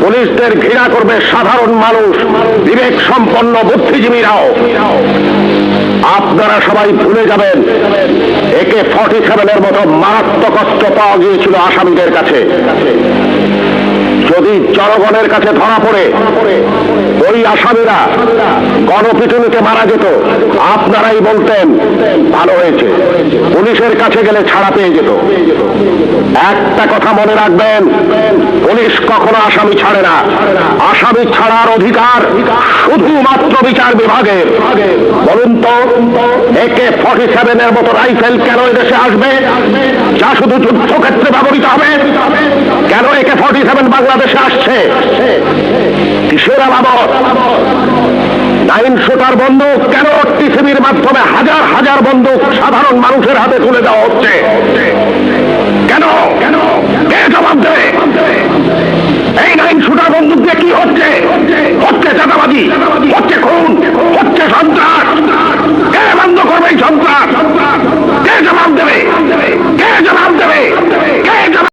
পুলিশদের ঘৃণা করবে সাধারণ মানুষ, বিবেক সম্পন্ন বুদ্ধিজীবীরাও। আপনারা সবাই ভুলে যাবেন AK-47 মতো মারাত্মক অস্ত্র পাওয়া গিয়েছিল আসামিদের কাছে। যদি জনগণের কাছে ধরা পড়ে ওই আসামিরা গণপিটুনিতে মারা যেত, আপনারাই বলতেন ভালো হয়েছে, পুলিশের কাছে গেলে ছাড়া পেয়ে যেত। একটা কথা মনে রাখবেন, পুলিশ কখনো আসামি ছাড়ে না। আসামি ছাড়ার অধিকার শুধুমাত্র বিচার বিভাগের। বলুন তো, AK-47 মতো রাইফেল কেন এদেশে আসবে, যা শুধু যুদ্ধক্ষেত্রে ব্যবহৃত হবে? কেন AK-47 বাংলাদেশে আসছে? কিসের আলামত? 9 শুটার বন্দুক কেন টিসিবির মাধ্যমে হাজার হাজার বন্দুক সাধারণ মানুষের হাতে তুলে দেওয়া হচ্ছে? কেন? কে জবাব দেবে? এই 9